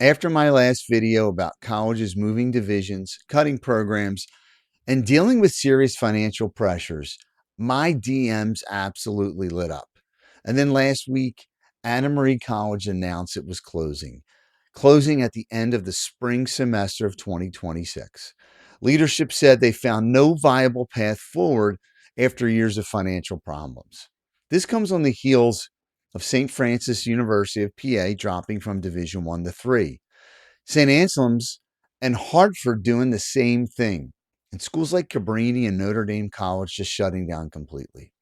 After my last video about colleges moving divisions, cutting programs, and dealing with serious financial pressures, my DMs absolutely lit up. And then last week, Anna Marie College announced it was closing at the end of the spring semester of 2026. Leadership said they found no viable path forward after years of financial problems. This comes on the heels of St. Francis University of PA dropping from Division 1 to 3. St. Anselm's and Hartford doing the same thing. And schools like Cabrini and Notre Dame College just shutting down completely.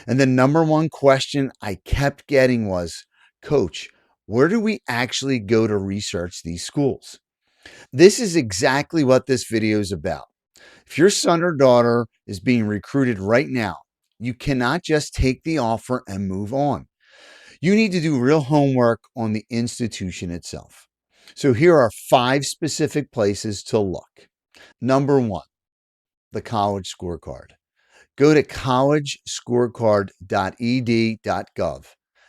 And the number one question I kept getting was, Coach, where do we actually go to research these schools? This is exactly what this video is about. If your son or daughter is being recruited right now, you cannot just take the offer and move on. You need to do real homework on the institution itself. So here are 5 specific places to look. Number 1, the College Scorecard. Go to collegescorecard.ed.gov.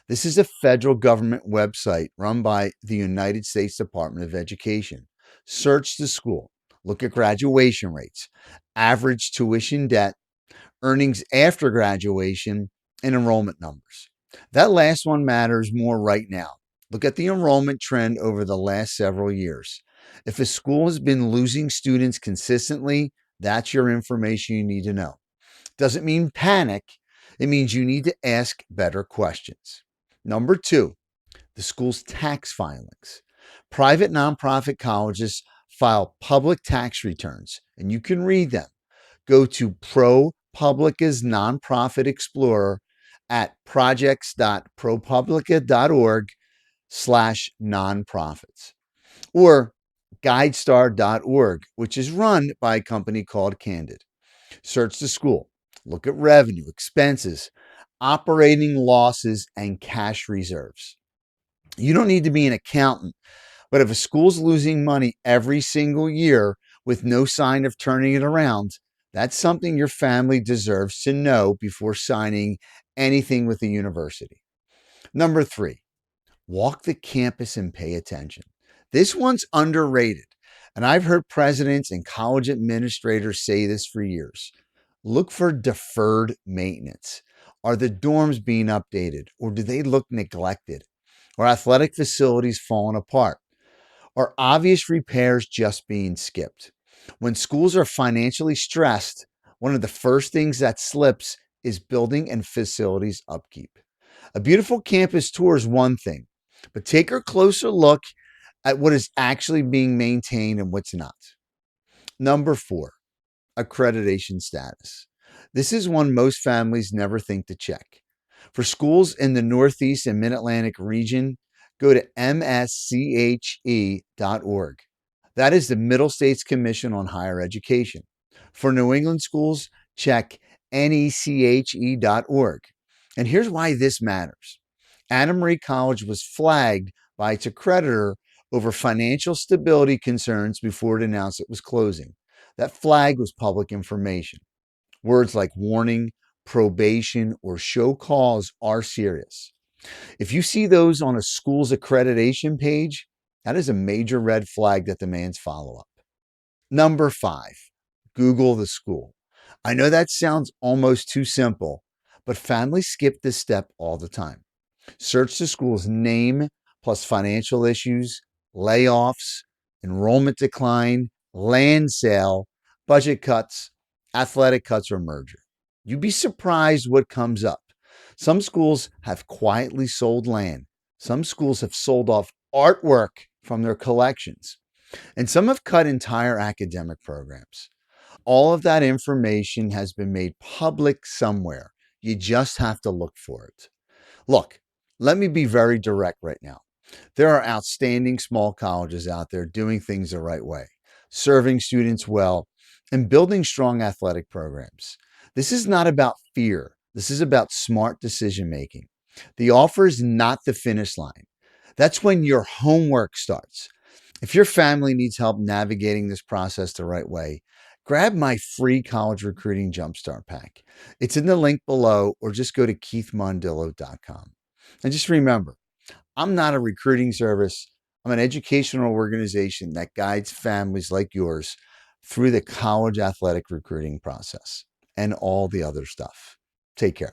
This is a federal government website run by the United States Department of Education. Search the school, look at graduation rates, average tuition debt, earnings after graduation, and enrollment numbers. That last one matters more right now. Look at the enrollment trend over the last several years. If a school has been losing students consistently, that's your information you need to know. Doesn't mean panic. It means you need to ask better questions. Number 2, the school's tax filings. Private nonprofit colleges file public tax returns, and you can read them. Go to ProPublica's Nonprofit Explorer at projects.propublica.org/nonprofits or guidestar.org, which is run by a company called Candid. Search the school, look at revenue, expenses, operating losses, and cash reserves. You don't need to be an accountant, but if a school's losing money every single year with no sign of turning it around, that's something your family deserves to know before signing anything with the university. Number 3, walk the campus and pay attention. This one's underrated, and I've heard presidents and college administrators say this for years. Look for deferred maintenance. Are the dorms being updated, or do they look neglected? Are athletic facilities falling apart? Are obvious repairs just being skipped? When schools are financially stressed, one of the first things that slips is building and facilities upkeep. A beautiful campus tour is one thing, but take a closer look at what is actually being maintained and what's not. Number 4, accreditation status. This is one most families never think to check. For schools in the Northeast and Mid Atlantic region, go to msche.org. That is the Middle States Commission on Higher Education. For New England schools, check neche.org. And here's why this matters. Anna Marie College was flagged by its accreditor over financial stability concerns before it announced it was closing. That flag was public information. Words like warning, probation, or show cause are serious. If you see those on a school's accreditation page, that is a major red flag that demands follow up. Number 5, Google the school. I know that sounds almost too simple, but families skip this step all the time. Search the school's name plus financial issues, layoffs, enrollment decline, land sale, budget cuts, athletic cuts, or merger. You'd be surprised what comes up. Some schools have quietly sold land. Some schools have sold off artwork from their collections. And some have cut entire academic programs. All of that information has been made public somewhere. You just have to look for it. Look, let me be very direct right now. There are outstanding small colleges out there doing things the right way, serving students well, and building strong athletic programs. This is not about fear. This is about smart decision making. The offer is not the finish line. That's when your homework starts. If your family needs help navigating this process the right way, grab my free college recruiting Jumpstart pack. It's in the link below, or just go to keithmondillo.com. And just remember, I'm not a recruiting service. I'm an educational organization that guides families like yours through the college athletic recruiting process and all the other stuff. Take care.